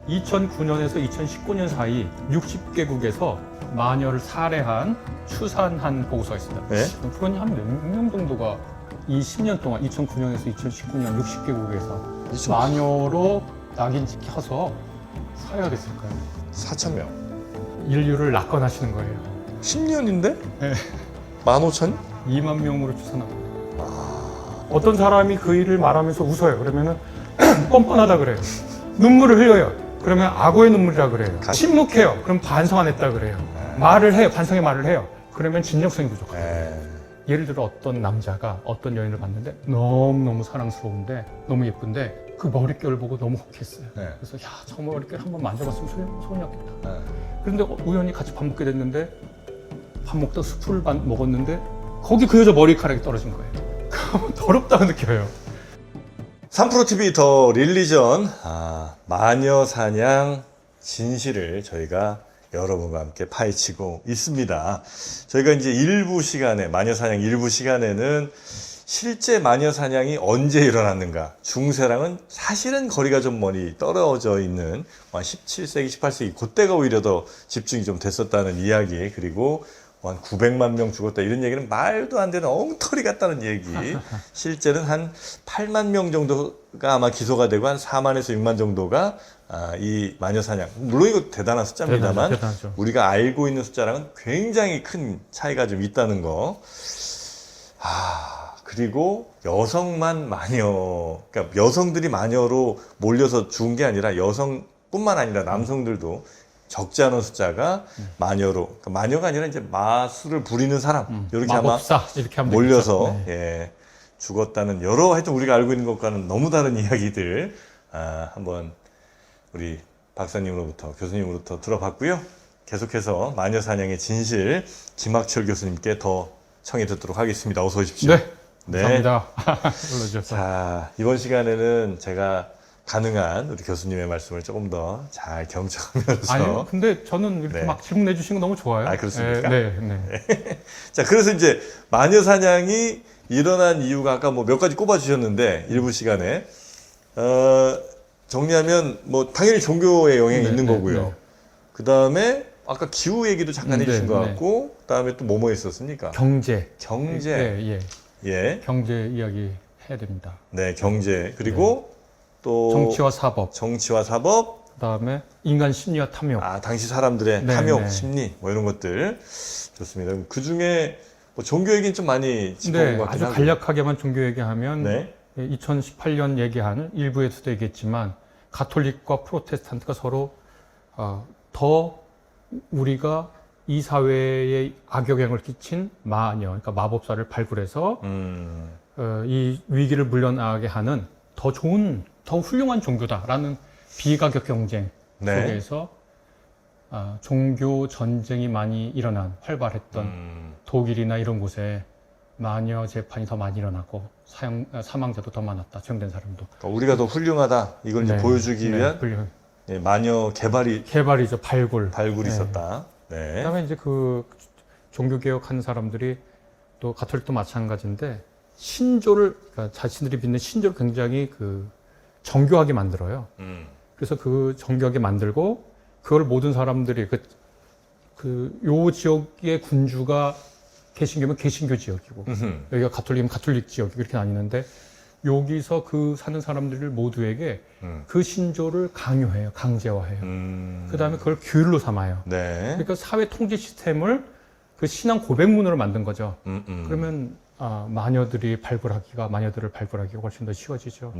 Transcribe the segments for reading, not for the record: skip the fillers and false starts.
2009년에서 2019년 사이 60개국에서 마녀를 살해한, 추산한 보고서가 있습니다. 네? 그러니 한 몇 명 정도가 이 10년 동안 2009년에서 2019년 60개국에서 마녀로 낙인 찍혀서 살해가 됐을까요? 4,000명. 인류를 낙관하시는 거예요. 10년인데? 네. 15,000? 2만 명으로 추산합니다. 어떤 사람이 그 일을 말하면서 웃어요. 그러면은 뻔뻔하다 그래요. 눈물을 흘려요. 그러면 악어의 눈물이라 그래요. 침묵해요. 그럼 반성 안 했다 그래요. 말을 해요. 반성의 말을 해요. 그러면 진정성이 부족해요. 예를 들어 어떤 남자가 어떤 여인을 봤는데 너무너무 사랑스러운데 너무 예쁜데 그 머릿결을 보고 너무 혹했어요. 네. 그래서 야, 저 머릿결 한번 만져봤으면 소원이었겠다. 네. 그런데 우연히 같이 밥 먹게 됐는데 밥 먹다 수프를 먹었는데 거기 그 여자 머리카락이 떨어진 거예요. 그러면 더럽다고 느껴요. 3프로TV 더 릴리전 마녀 사냥 진실을 저희가 여러분과 함께 파헤치고 있습니다. 저희가 이제 일부 시간에 마녀 사냥 일부 시간에는 실제 마녀 사냥이 언제 일어났는가, 중세랑은 사실은 거리가 좀 멀리 떨어져 있는 17세기, 18세기 그때가 오히려 더 집중이 좀 됐었다는 이야기, 그리고 한 900만 명 죽었다 이런 얘기는 말도 안 되는 엉터리 같다는 얘기. 실제는 한 8만 명 정도가 아마 기소가 되고 한 4만에서 6만 정도가 이 마녀 사냥, 물론 이거 대단한 숫자입니다만 대단하죠. 우리가 알고 있는 숫자랑은 굉장히 큰 차이가 좀 있다는 거. 그리고 여성만 마녀, 그러니까 여성들이 마녀로 몰려서 죽은 게 아니라 여성뿐만 아니라 남성들도 적지 않은 숫자가 마녀로, 그러니까 마녀가 아니라 이제 마술을 부리는 사람, 이렇게 마법사, 아마 이렇게 하면 몰려서 되겠죠. 네. 예, 죽었다는 여러 하여튼 우리가 알고 있는 것과는 너무 다른 이야기들 한번 우리 박사님으로부터, 교수님으로부터 들어봤고요. 계속해서 마녀 사냥의 진실 김학철 교수님께 더 청해 듣도록 하겠습니다. 어서 오십시오. 네, 감사합니다. 불러주셔서. 자, 이번 시간에는 제가 가능한 우리 교수님의 말씀을 조금 더 잘 경청하면서. 아니요, 근데 저는 이렇게 네. 막 질문 내주신 거 너무 좋아요. 그렇습니까? 네. 자, 그래서 이제 마녀 사냥이 일어난 이유가 아까 뭐 몇 가지 꼽아 주셨는데 일부 시간에 정리하면 뭐 당연히 종교의 영향이 있는 거고요. 그 다음에 아까 기후 얘기도 잠깐 해주신 것 같고, 그 다음에 또 뭐뭐 있었습니까? 경제. 경제. 예. 경제 이야기 해야 됩니다. 네, 경제. 그리고 또 정치와 사법. 그다음에 인간 심리와 탐욕. 당시 사람들의 탐욕, 심리, 뭐 이런 것들. 좋습니다. 그 중에 뭐 종교 얘기는 좀 많이 짚어본 것 같긴 아주 하고. 간략하게만 종교 얘기하면 2018년 얘기한 일부에서도 얘기했지만 가톨릭과 프로테스탄트가 서로 더 우리가 이 사회에 악영향을 끼친 마녀, 그러니까 마법사를 발굴해서 이 위기를 물려나가게 하는 더 좋은, 더 훌륭한 종교다라는 비가격 경쟁 속에서 종교 전쟁이 많이 일어난, 활발했던 독일이나 이런 곳에 마녀 재판이 더 많이 일어나고 사망자도 더 많았다. 처형된 사람도. 그러니까 우리가 더 훌륭하다. 이걸 이제 보여주기 위한 마녀 개발이죠. 발굴이 있었다. 그다음에 이제 그 종교 개혁한 사람들이 또 가톨릭도 마찬가지인데 신조를, 그러니까 자신들이 믿는 신조를 굉장히 그 정교하게 만들어요. 그래서 그 정교하게 만들고 그걸 모든 사람들이 요 지역의 군주가 개신교면 개신교 지역이고 여기가 가톨릭이면 가톨릭 지역이고 이렇게 나뉘는데 여기서 그 사는 사람들 모두에게 그 신조를 강요해요. 강제화해요. 그 다음에 그걸 규율로 삼아요. 그러니까 사회 통제 시스템을 그 신앙 고백문으로 만든 거죠. 그러면 마녀들을 발굴하기가 훨씬 더 쉬워지죠.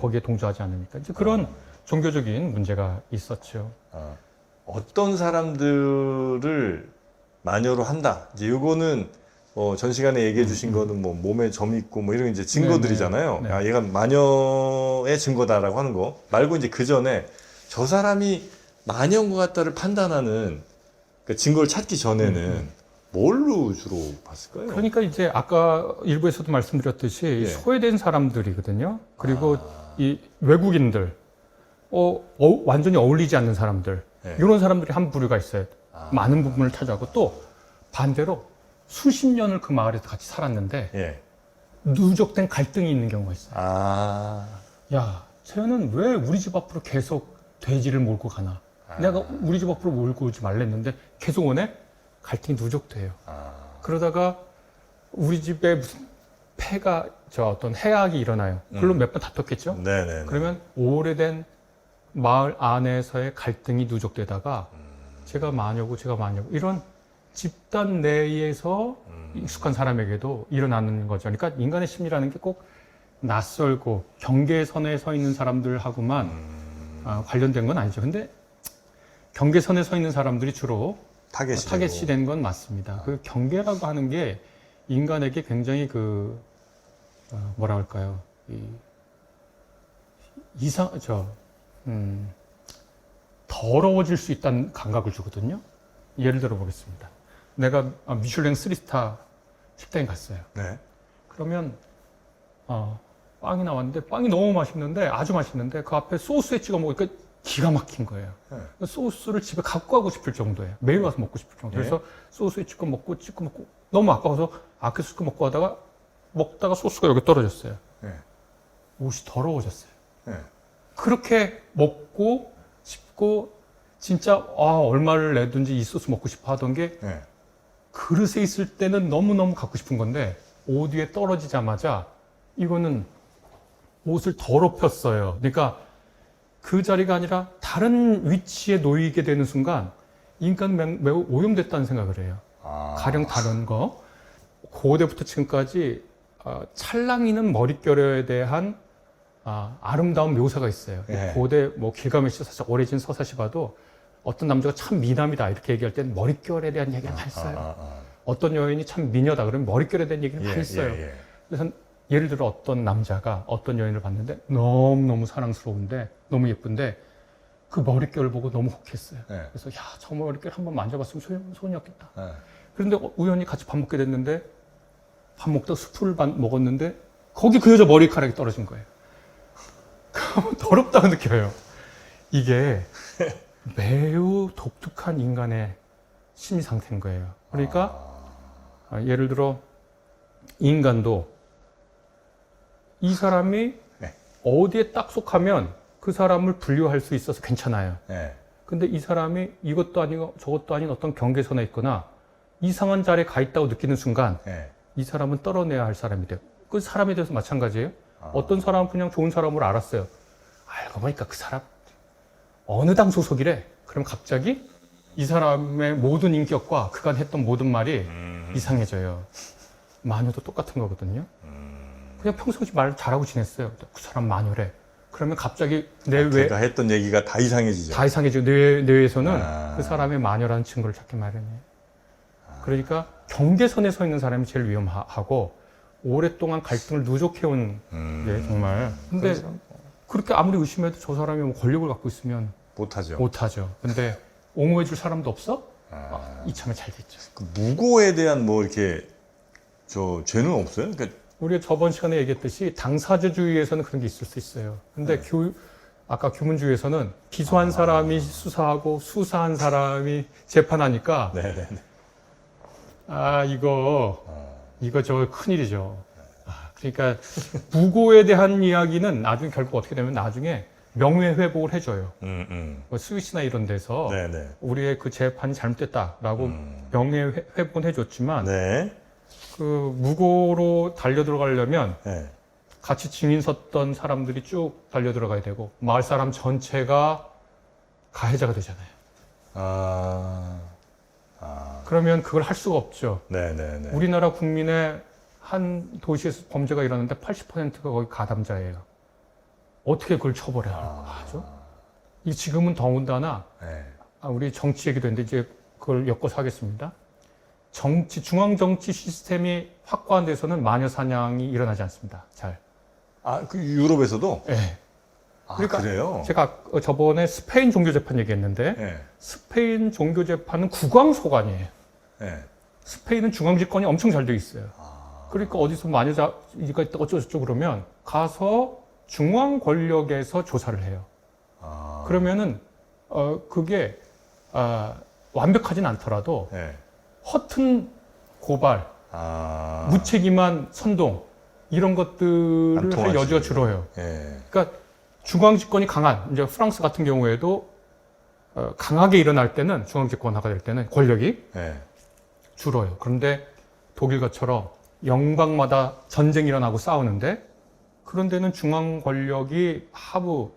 거기에 동조하지 않으니까. 이제 그런 종교적인 문제가 있었죠. 어떤 사람들을 마녀로 한다. 이제 이거는 전 시간에 얘기해 주신 거는 뭐 몸에 점 있고 뭐 이런 이제 증거들이잖아요. 얘가 마녀의 증거다라고 하는 거 말고 이제 그 전에 저 사람이 마녀인 것 같다를 판단하는 그 증거를 찾기 전에는 뭘로 주로 봤을까요? 그러니까 이제 아까 일부에서도 말씀드렸듯이 소외된 사람들이거든요. 그리고 이 외국인들, 완전히 어울리지 않는 사람들, 이런 사람들이 한 부류가 있어요. 많은 부분을 차지하고 또 반대로 수십 년을 그 마을에서 같이 살았는데 누적된 갈등이 있는 경우가 있어요. 야, 쟤는 왜 우리 집 앞으로 계속 돼지를 몰고 가나. 내가 우리 집 앞으로 몰고 오지 말랬는데 계속 오네? 갈등이 누적돼요. 그러다가 우리 집에 무슨 어떤 해악이 일어나요. 물론 몇 번 다퉜겠죠? 네네. 그러면 오래된 마을 안에서의 갈등이 누적되다가 제가 마녀고 이런 집단 내에서 익숙한 사람에게도 일어나는 거죠. 그러니까 인간의 심리라는 게 꼭 낯설고 경계선에 서 있는 사람들하고만 관련된 건 아니죠. 근데 경계선에 서 있는 사람들이 주로 타겟이 된 건 맞습니다. 그 경계라고 하는 게 인간에게 굉장히 뭐라 할까요? 더러워질 수 있다는 감각을 주거든요. 예를 들어 보겠습니다. 내가 미슐랭 3스타 식당에 갔어요. 네. 그러면 빵이 나왔는데 빵이 너무 맛있는데 아주 맛있는데 그 앞에 소스에 찍어 먹으니까 기가 막힌 거예요. 네. 소스를 집에 갖고 가고 싶을 정도예요. 매일 가서 먹고 싶을 정도. 네. 그래서 소스에 찍어 먹고 너무 아까워서 찍어 먹고 먹다가 소스가 여기 떨어졌어요. 네. 옷이 더러워졌어요. 네. 그렇게 먹고 싶고 진짜 얼마를 내든지 이 소스 먹고 싶어 하던 게 네. 그릇에 있을 때는 너무너무 갖고 싶은 건데 옷 위에 떨어지자마자 이거는 옷을 더럽혔어요. 그러니까 그 자리가 아니라 다른 위치에 놓이게 되는 순간 인간은 매우 오염됐다는 생각을 해요. 가령 다른 거. 고대부터 지금까지 찰랑이는 머릿결에 대한 아름다운 묘사가 있어요. 네. 고대 길가메시 서사, 오래진 서사시 봐도 어떤 남자가 참 미남이다 이렇게 얘기할 때는 머릿결에 대한 얘기를 많이 써요. 어떤 여인이 참 미녀다 그러면 머릿결에 대한 얘기를 많이 써요. 그래서 예를 들어 어떤 남자가 어떤 여인을 봤는데 너무너무 사랑스러운데 너무 예쁜데 그 머릿결을 보고 너무 혹했어요. 네. 그래서 저 머릿결 한번 만져봤으면 소원이었겠다. 네. 그런데 우연히 같이 밥 먹게 됐는데 밥 먹다가 수프를 먹었는데 거기 그 여자 머리카락이 떨어진 거예요. 더럽다고 느껴요. 이게 매우 독특한 인간의 심리 상태인 거예요. 그러니까 예를 들어 인간도 이 사람이 네. 어디에 딱 속하면 그 사람을 분류할 수 있어서 괜찮아요. 네. 근데 이 사람이 이것도 아니고 저것도 아닌 어떤 경계선에 있거나 이상한 자리에 가 있다고 느끼는 순간 네. 이 사람은 떨어내야 할 사람이 돼요. 그 사람에 대해서 마찬가지예요. 어떤 사람은 그냥 좋은 사람으로 알았어요. 알고 보니까 그 사람 어느 당 소속이래. 그럼 갑자기 이 사람의 모든 인격과 그간 했던 모든 말이 이상해져요. 마녀도 똑같은 거거든요. 그냥 평소에 말 잘하고 지냈어요. 그 사람 마녀래. 그러면 갑자기 제가 했던 얘기가 다 이상해지죠. 다 이상해지고 뇌에서는 그 사람의 마녀라는 친구를 찾기 마련이에요. 그러니까 경계선에 서 있는 사람이 제일 위험하고 오랫동안 갈등을 누적해온 게 정말. 근데 그렇게 아무리 의심해도 저 사람이 뭐 권력을 갖고 있으면 못하죠. 근데 옹호해줄 사람도 없어? 이참에 잘 됐죠. 그 무고에 대한 뭐 이렇게 죄는 없어요? 그러니까 우리가 저번 시간에 얘기했듯이 당사자주의에서는 그런 게 있을 수 있어요. 근데 아까 교문주의에서는 기소한 사람이 수사하고 수사한 사람이 재판하니까 네네네. 이거 저 큰일이죠. 그러니까 무고에 대한 이야기는 나중에 결국 어떻게 되면 나중에 명예 회복을 해줘요. 뭐 스위스나 이런 데서 네네. 우리의 그 재판이 잘못됐다라고 명예 회복은 해줬지만 네. 그 무고로 달려 들어가려면 네. 같이 증인 섰던 사람들이 쭉 달려 들어가야 되고 마을 사람 전체가 가해자가 되잖아요. 그러면 그걸 할 수가 없죠. 네네네. 우리나라 국민의 한 도시에서 범죄가 일어났는데 80%가 거기 가담자예요. 어떻게 그걸 처벌해야 하죠? 이 지금은 더군다나 네. 우리 정치 얘기도 했는데 이제 그걸 엮어서 하겠습니다. 중앙 정치 시스템이 확고한 데서는 마녀 사냥이 일어나지 않습니다. 잘. 그 유럽에서도? 네. 그러니까 그래요? 제가 저번에 스페인 종교재판 얘기했는데 네. 스페인 종교재판은 국왕소관이에요. 네. 스페인은 중앙집권이 엄청 잘 돼 있어요. 그러니까 어디서 마녀가 있다 어쩌고저쩌고 그러면 가서 중앙 권력에서 조사를 해요. 그러면은 그게 완벽하진 않더라도 네. 허튼 고발, 무책임한 선동 이런 것들을 할 여지가 줄어요. 네. 그러니까 중앙 집권이 강한 이제 프랑스 같은 경우에도 강하게 일어날 때는 중앙 집권화가 될 때는 권력이 네. 줄어요. 그런데 독일과처럼 영방마다 전쟁이 일어나고 싸우는데 그런 데는 중앙 권력이 하부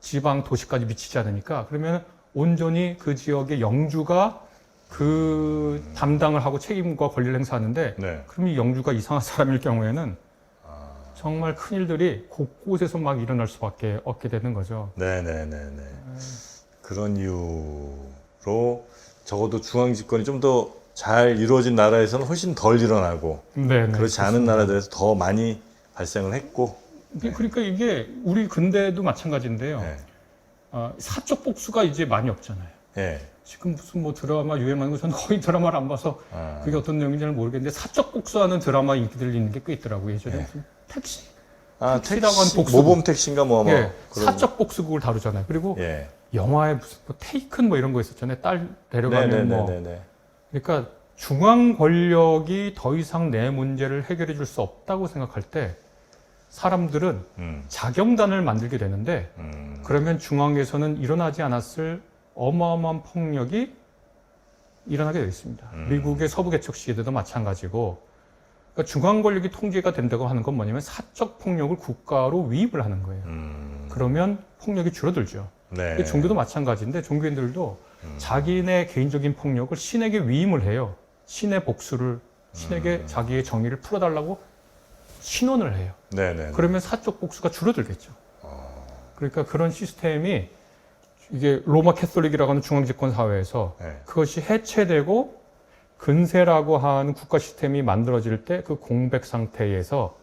지방 도시까지 미치지 않으니까 그러면 온전히 그 지역의 영주가 그 담당을 하고 책임과 권리를 행사하는데 네. 그럼 이 영주가 이상한 사람일 경우에는 정말 큰 일들이 곳곳에서 막 일어날 수밖에 없게 되는 거죠. 네네네네. 그런 이유로 적어도 중앙 집권이 좀 더 잘 이루어진 나라에서는 훨씬 덜 일어나고 네네, 그렇지 않은 나라들에서 더 많이 발생을 했고. 그러니까 이게 우리 근대도 마찬가지인데요. 네. 사적 복수가 이제 많이 없잖아요. 네. 지금 무슨 뭐 드라마 유행하는 거 저는 거의 드라마를 안 봐서 그게 어떤 내용인지는 모르겠는데 사적 복수하는 드라마 인기들 있는 게 꽤 있더라고요. 예전에 네. 무슨 택시 택시라고 한 복수. 모범 택시인가 뭐 아마 예, 그런. 사적 복수극을 다루잖아요. 그리고 예. 영화에 무슨 뭐 테이큰 뭐 이런 거 있었잖아요. 딸 데려가면 뭐. 네네네네. 그러니까 중앙 권력이 더 이상 내 문제를 해결해 줄 수 없다고 생각할 때 사람들은 자경단을 만들게 되는데 그러면 중앙에서는 일어나지 않았을 어마어마한 폭력이 일어나게 되어 있습니다. 미국의 서부 개척 시대도 마찬가지고 그러니까 중앙 권력이 통제가 된다고 하는 건 뭐냐면 사적 폭력을 국가로 위입을 하는 거예요. 그러면 폭력이 줄어들죠. 네. 종교도 마찬가지인데 종교인들도 자기네 개인적인 폭력을 신에게 위임을 해요. 신의 복수를 신에게 자기의 정의를 풀어달라고 신원을 해요. 네네. 그러면 사적 복수가 줄어들겠죠. 그러니까 그런 시스템이 이게 로마 캐톨릭이라고 하는 중앙집권 사회에서 네. 그것이 해체되고 근세라고 하는 국가 시스템이 만들어질 때 그 공백 상태에서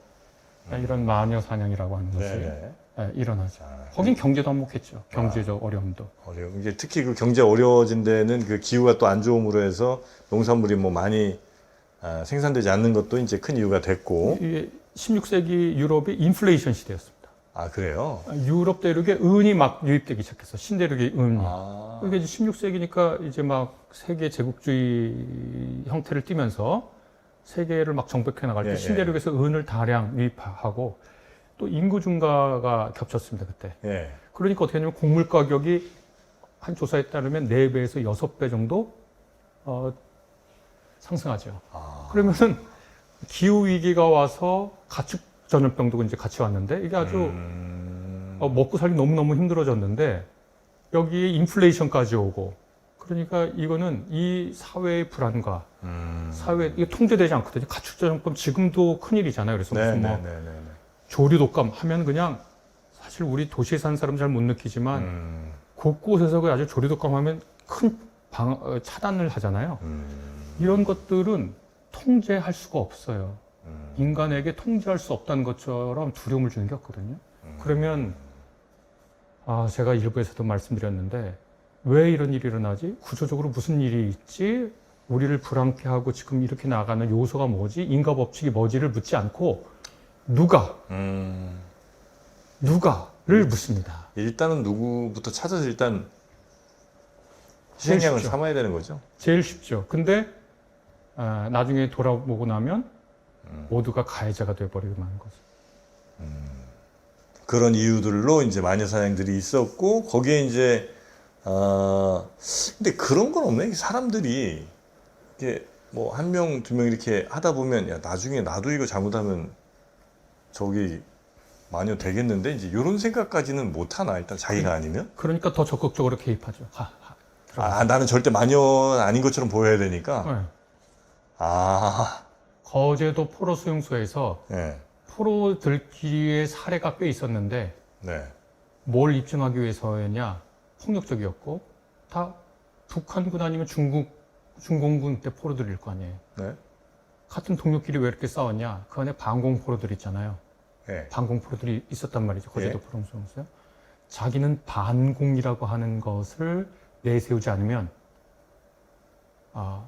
이런 마녀 사냥이라고 하는 것이 네네. 일어나죠. 거긴 경제도 한몫했죠. 경제적 어려움도. 어려워. 이게 특히 그 경제 어려워진 데는 그 기후가 또 안 좋음으로 해서 농산물이 뭐 많이 생산되지 않는 것도 이제 큰 이유가 됐고. 이게 16세기 유럽이 인플레이션 시대였습니다. 아, 그래요? 유럽 대륙에 은이 막 유입되기 시작했어. 신대륙의 은이. 아. 그게 이제 16세기니까 이제 막 세계 제국주의 형태를 띠면서 세계를 막 정복해 나갈 때 예, 신대륙에서 은을 다량 유입하고 또 인구 증가가 겹쳤습니다, 그때. 예. 그러니까 어떻게 되냐면 곡물 가격이 한 조사에 따르면 4배에서 6배 정도 상승하죠. 그러면은 기후위기가 와서 가축 전염병도 이제 같이 왔는데 이게 아주 먹고 살기 너무너무 힘들어졌는데 여기에 인플레이션까지 오고 그러니까 이거는 이 사회의 불안과 사회 이게 통제되지 않거든요. 가축 전염병 지금도 큰일이잖아요. 그래서 무슨 뭐 네네네. 조류 독감 하면 그냥 사실 우리 도시에 사는 사람 잘 못 느끼지만 곳곳에서 그 아주 조류 독감 하면 큰 차단을 하잖아요. 이런 것들은 통제할 수가 없어요. 인간에게 통제할 수 없다는 것처럼 두려움을 주는 게 없거든요. 그러면 제가 일부에서도 말씀드렸는데 왜 이런 일이 일어나지? 구조적으로 무슨 일이 있지? 우리를 불안케 하고 지금 이렇게 나가는 요소가 뭐지? 인과 법칙이 뭐지를 묻지 않고 누가를 묻습니다. 일단은 누구부터 찾아서 일단 제일 희생양을 쉽죠. 삼아야 되는 거죠? 제일 쉽죠. 근데 나중에 돌아보고 나면 모두가 가해자가 돼버리고 마는 거죠. 그런 이유들로 이제 마녀 사냥들이 있었고 거기에 이제 근데 그런 건 없네. 사람들이 이게 뭐 한 명, 두 명 이렇게 하다 보면 야 나중에 나도 이거 잘못하면 저기 마녀 되겠는데 이제 이런 생각까지는 못 하나 일단 자기가 아니면 그러니까 더 적극적으로 개입하죠. 나는 절대 마녀 아닌 것처럼 보여야 되니까 네. 거제도 포로 수용소에서 예. 포로들끼리의 사례가 꽤 있었는데 네. 뭘 입증하기 위해서였냐? 폭력적이었고 다 북한군 아니면 중공군 때 포로들일 거 아니에요. 네. 같은 동료끼리 왜 이렇게 싸웠냐? 그 안에 반공포로들 있잖아요. 예. 반공포로들이 있었단 말이죠. 거제도 예. 포로 수용소에. 자기는 반공이라고 하는 것을 내세우지 않으면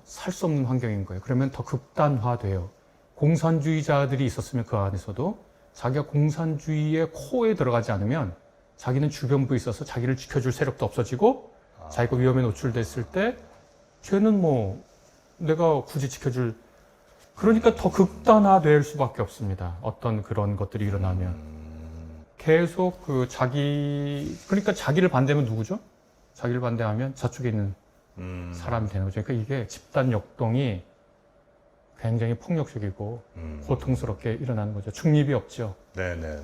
살 수 없는 환경인 거예요. 그러면 더 극단화돼요. 공산주의자들이 있었으면 그 안에서도 자기가 공산주의의 코어에 들어가지 않으면 자기는 주변부에 있어서 자기를 지켜줄 세력도 없어지고 자기가 위험에 노출됐을 때 쟤는 뭐 내가 굳이 지켜줄 그러니까 더 극단화될 수밖에 없습니다. 어떤 그런 것들이 일어나면 계속 그러니까 자기를 반대하면 누구죠? 자기를 반대하면 저쪽에 있는 사람이 되는 거죠. 그러니까 이게 집단 역동이 굉장히 폭력적이고 고통스럽게 일어나는 거죠. 중립이 없죠. 네네네.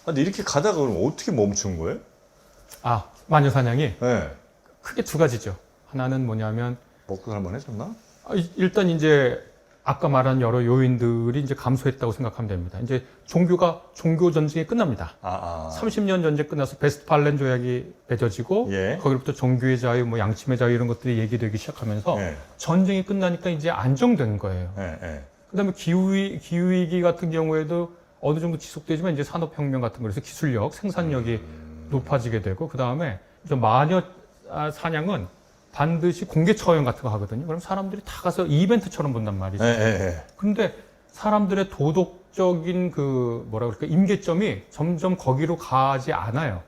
근데 이렇게 가다가 그럼 어떻게 멈춘 거예요? 마녀 사냥이 네. 크게 두 가지죠. 하나는 뭐냐면 먹고 살만해졌나? 일단 이제 아까 말한 여러 요인들이 이제 감소했다고 생각하면 됩니다. 이제 종교 전쟁이 끝납니다. 30년 전쟁 끝나서 베스트팔렌 조약이 맺어지고 예. 거기로부터 종교의 자유, 뭐 양침의 자유 이런 것들이 얘기되기 시작하면서 예. 전쟁이 끝나니까 이제 안정된 거예요. 예. 예. 그다음에 기후위기 같은 경우에도 어느 정도 지속되지만 이제 산업혁명 같은 거에서 기술력, 생산력이 높아지게 되고 그다음에 마녀 사냥은 반드시 공개 처형 같은 거 하거든요. 그럼 사람들이 다 가서 이벤트처럼 본단 말이죠. 예. 예. 그런데 사람들의 도덕적인 임계점이 점점 거기로 가지 않아요.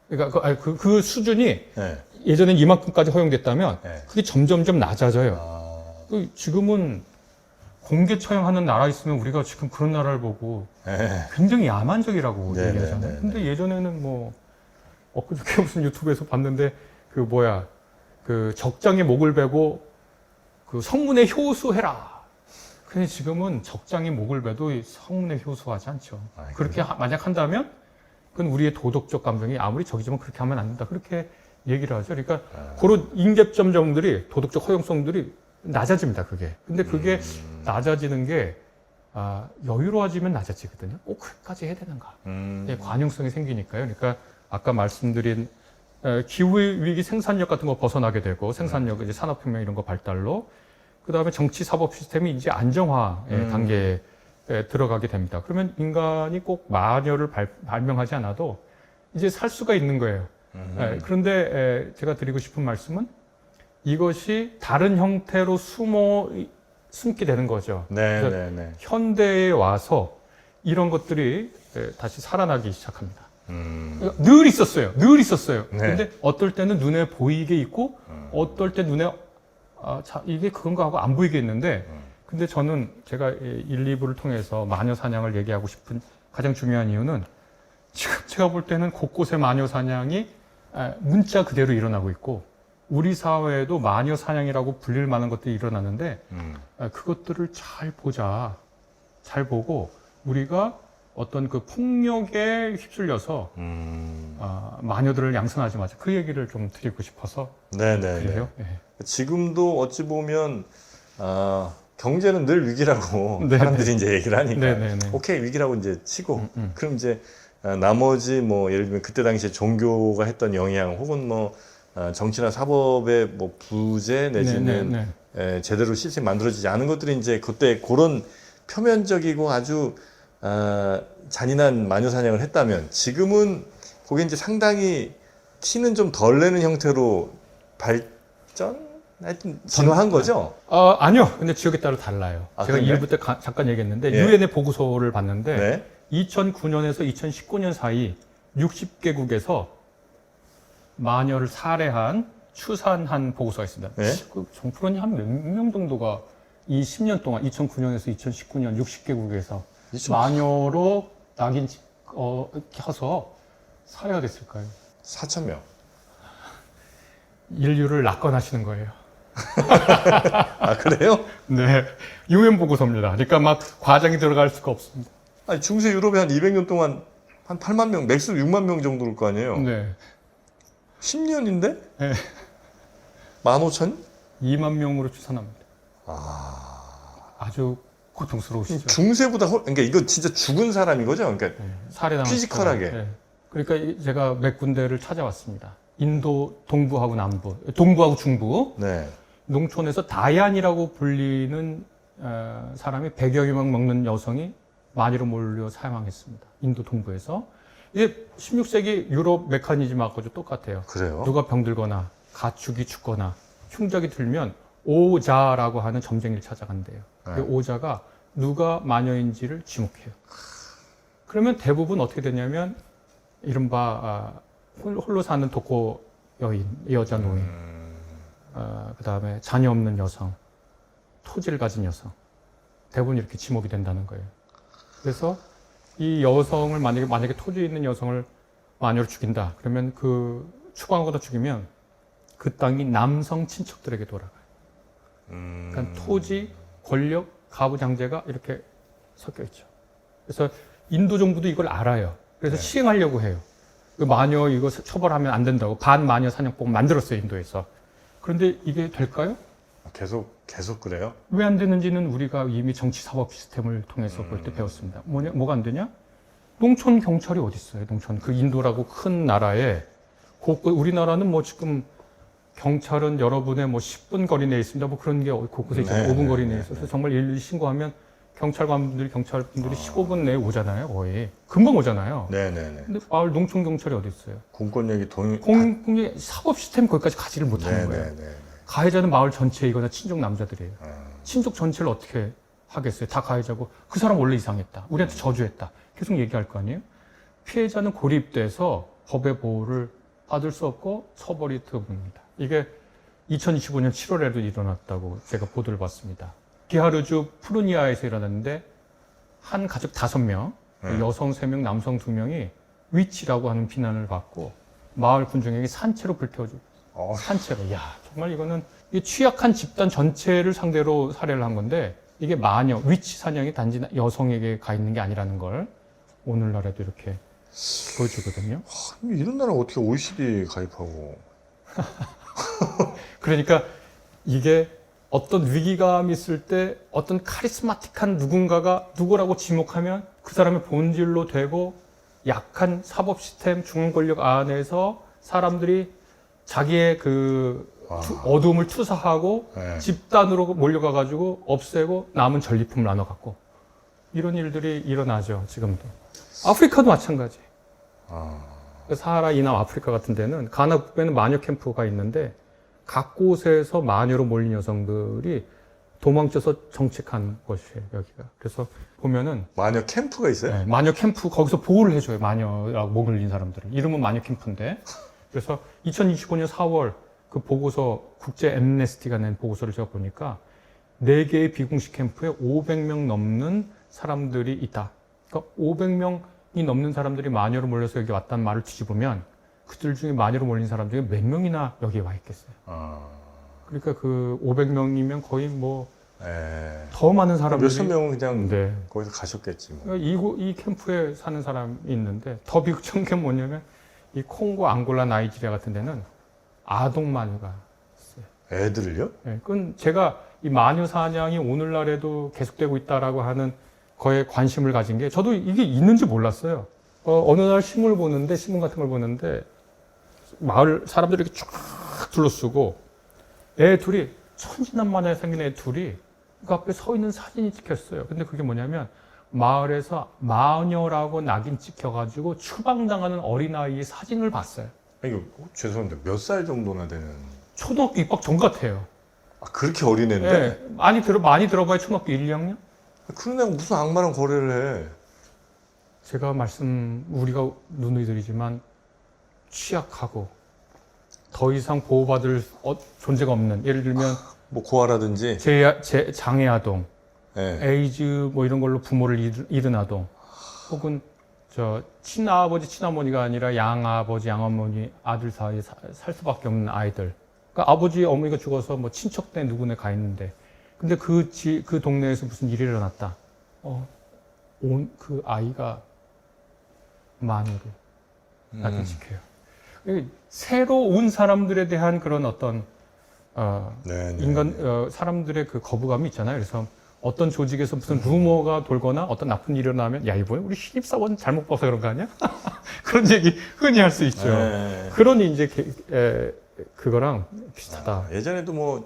그러니까 그 수준이 예. 예전엔 이만큼까지 허용됐다면 예. 그게 점점점 낮아져요. 지금은 공개 처형하는 나라 있으면 우리가 지금 그런 나라를 보고 예. 굉장히 야만적이라고 네, 얘기하잖아요. 네, 네, 근데 예전에는 엊그저께 무슨 유튜브에서 봤는데 적장에 목을 베고 성문에 효수해라. 근데 지금은 적장에 목을 베도 성문에 효수하지 않죠. 그렇게 만약 한다면 그건 우리의 도덕적 감정이 아무리 적이지만 그렇게 하면 안 된다. 그렇게 얘기를 하죠. 그러니까 그런 임계점들이 도덕적 허용성들이 낮아집니다. 그게. 근데 그게 낮아지는 게 여유로워지면 낮아지거든요. 꼭 그렇게까지 해야 되는가? 관용성이 생기니까요. 그러니까 아까 말씀드린 기후위기 생산력 같은 거 벗어나게 되고 생산력, 이제 산업혁명 이런 거 발달로 그 다음에 정치 사법 시스템이 이제 안정화의 단계에 들어가게 됩니다. 그러면 인간이 꼭 마녀를 발명하지 않아도 이제 살 수가 있는 거예요. 그런데 제가 드리고 싶은 말씀은 이것이 다른 형태로 숨게 되는 거죠. 네. 현대에 와서 이런 것들이 다시 살아나기 시작합니다. 늘 있었어요. 네. 근데 어떨 때는 눈에 보이게 있고, 어떨 때 눈에, 이게 그건가 하고 안 보이게 있는데, 근데 저는 제가 1, 2부를 통해서 마녀 사냥을 얘기하고 싶은 가장 중요한 이유는 지금 제가 볼 때는 곳곳에 마녀 사냥이 문자 그대로 일어나고 있고, 우리 사회에도 마녀 사냥이라고 불릴 만한 것들이 일어나는데, 그것들을 잘 보자. 잘 보고, 우리가 어떤 그 폭력에 휩쓸려서 마녀들을 양산하지 마자. 그 얘기를 좀 드리고 싶어서. 네네. 그래요? 네. 지금도 어찌 보면 경제는 늘 위기라고 네네. 사람들이 이제 얘기를 하니까 네네네. 오케이 위기라고 이제 치고 그럼 이제 나머지 예를 들면 그때 당시에 종교가 했던 영향 혹은 정치나 사법의 부재 내지는 제대로 시스템이 만들어지지 않은 것들이 이제 그때 그런 표면적이고 아주 잔인한 마녀 사냥을 했다면 지금은 그게 이제 상당히 티는 좀 덜 내는 형태로 하여튼 진화한 거죠? 아니요. 근데 지역에 따라 달라요. 제가 그런가요? 1부 때 잠깐 얘기했는데 예. 유엔의 보고서를 봤는데 네. 2009년에서 2019년 사이 60개국에서 마녀를 살해한 추산한 보고서가 있습니다. 네. 그 정프로님 한 몇 명 정도가 이 10년 동안 2009년에서 2019년 60개국에서 마녀로 낙인 켜서 살해가 됐을까요? 4,000명. 인류를 낙관하시는 거예요. 그래요? 네. 유엔 보고서입니다. 그러니까 막 과장이 들어갈 수가 없습니다. 아니, 중세 유럽에 한 200년 동안 한 8만 명, 맥스 6만 명 정도일 거 아니에요? 네. 10년인데? 네. 15,000? 2만 명으로 추산합니다. 아주 고통스러우시죠. 중세보다 그러니까 이거 진짜 죽은 사람인 거죠? 그러니까 살해당한 피지컬하게. 네. 그러니까 제가 몇 군데를 찾아왔습니다. 인도 동부하고 남부, 동부하고 중부 네. 농촌에서 다얀이라고 불리는 사람이 100여 명 먹는 여성이 마녀로 몰려 사망했습니다. 인도 동부에서. 이게 16세기 유럽 메커니즘하고 똑같아요. 그래요? 누가 병들거나 가축이 죽거나 흉작이 들면 오자라고 하는 점쟁이를 찾아간대요. 네. 그 오자가 누가 마녀인지를 지목해요. 그러면 대부분 어떻게 되냐면 이른바 홀로 사는 독거 여인, 여자 노인, 그 다음에 자녀 없는 여성, 토지를 가진 여성, 대부분 이렇게 지목이 된다는 거예요. 그래서 이 여성을 만약에 토지에 있는 여성을 마녀로 죽인다. 그러면 그 추방하거나 죽이면 그 땅이 남성 친척들에게 돌아가요. 그러니까 토지, 권력, 가부장제가 이렇게 섞여 있죠. 그래서 인도 정부도 이걸 알아요. 그래서 네. 시행하려고 해요. 그 마녀 이거 처벌하면 안 된다고 반마녀 사냥법 만들었어요, 인도에서. 그런데 이게 될까요? 계속 그래요? 왜 안 되는지는 우리가 이미 정치 사법 시스템을 통해서 볼 때 배웠습니다. 뭐가 안 되냐? 농촌 경찰이 어디 있어요? 농촌 그 인도라고 큰 나라에 우리나라는 뭐 지금 경찰은 여러분의 뭐 10분 거리 내에 있습니다. 뭐 그런 게 곳곳에 있죠. 네, 5분 거리 네, 내에 있어서 정말 일일이 신고하면 경찰분들이 15분 내에 오잖아요. 거의 금방 오잖아요. 네네네. 근데 마을 농촌 경찰이 어디 있어요? 공권력이 공공의 사법 시스템 거기까지 가지를 못하는 거예요. 네네네. 가해자는 마을 전체이거나 친족 남자들이에요. 친족 전체를 어떻게 하겠어요? 다 가해자고 그 사람 원래 이상했다. 우리한테 저주했다. 계속 얘기할 거 아니에요? 피해자는 고립돼서 법의 보호를 받을 수 없고 처벌이 드물입니다. 이게 2025년 7월에도 일어났다고 제가 보도를 봤습니다. 기하르주 푸르니아에서 일어났는데 한 가족 5명, 여성 3명, 남성 2명이 위치라고 하는 비난을 받고 마을 군중에게 산채로 불태워주고 산채로. 야, 정말 이거는 이 취약한 집단 전체를 상대로 살해를 한 건데 이게 마녀, 위치 사냥이 단지 여성에게 가 있는 게 아니라는 걸 오늘날에도 이렇게 보여주거든요. 이런 나라 어떻게 OECD 가입하고? 그러니까 이게 어떤 위기감이 있을 때 어떤 카리스마틱한 누군가가 누구라고 지목하면 그 사람의 본질로 되고 약한 사법 시스템 중앙 권력 안에서 사람들이 자기의 그 어둠을 투사하고 네. 집단으로 몰려가 가지고 없애고 남은 전리품을 나눠 갖고 이런 일들이 일어나죠. 지금도. 아프리카도 마찬가지. 사하라 이남 아프리카 같은 데는 가나 북부에는 마녀 캠프가 있는데 각 곳에서 마녀로 몰린 여성들이 도망쳐서 정착한 곳이에요, 여기가. 그래서 보면은 마녀 캠프가 있어요? 네, 마녀 캠프 거기서 보호를 해줘요. 마녀라고 목을 흘린 사람들은. 이름은 마녀 캠프인데. 그래서 2025년 4월 그 보고서 국제 엠네스티가 낸 보고서를 제가 보니까 4개의 비공식 캠프에 500명 넘는 사람들이 있다. 그러니까 500명이 넘는 사람들이 마녀로 몰려서 여기 왔다는 말을 뒤집으면 그들 중에 마녀로 몰린 사람 중에 몇 명이나 여기에 와 있겠어요. 그러니까 그 500명이면 거의 뭐 더 많은 사람들이 몇천 명은 그냥 네. 거기서 가셨겠지 뭐. 그러니까 이 캠프에 사는 사람이 있는데 더 비극적인 게 뭐냐면 이 콩고, 앙골라, 나이지리아 같은 데는 아동 마녀가 있어요. 애들을요? 네, 그건 제가 이 마녀 사냥이 오늘날에도 계속되고 있다라고 하는 거에 관심을 가진 게 저도 이게 있는지 몰랐어요. 어느 날 신문 같은 걸 보는데 마을 사람들이 이렇게 쫙 둘러쓰고 애 둘이 천진난만하게 생긴 애 둘이 그 앞에 서 있는 사진이 찍혔어요. 근데 그게 뭐냐면 마을에서 마녀라고 낙인 찍혀가지고 추방당하는 어린아이의 사진을 봤어요. 이거 죄송한데 몇 살 정도나 되는? 초등학교 입학 전 같아요. 그렇게 어린애인데? 네, 많이 들어봐야 초등학교 1, 2학년? 그런 애가 무슨 악마랑 거래를 해? 제가 우리가 누누이들이지만 취약하고 더 이상 보호받을 존재가 없는, 예를 들면 뭐 고아라든지. 장애 아동, 네. 에이즈 뭐 이런 걸로 부모를 잃은 아동, 혹은 친아버지 친어머니가 아니라 양아버지 양어머니 아들 사이에 살 수밖에 없는 아이들. 그러니까 아버지 어머니가 죽어서 뭐 친척네 누구네 가 있는데, 근데 그 동네에서 무슨 일이 일어났다. 그 아이가 마녀로 낙인 찍혀요. 새로 온 사람들에 대한 그런 어떤 사람들의 그 거부감이 있잖아요. 그래서 어떤 조직에서 무슨 루머가 돌거나 어떤 나쁜 일이 일어나면 야, 이번에 우리 신입사원 잘못 봐서 그런 거 아니야? 그런 얘기 흔히 할 수 있죠. 그러니 이제 그거랑 비슷하다. 예전에도 뭐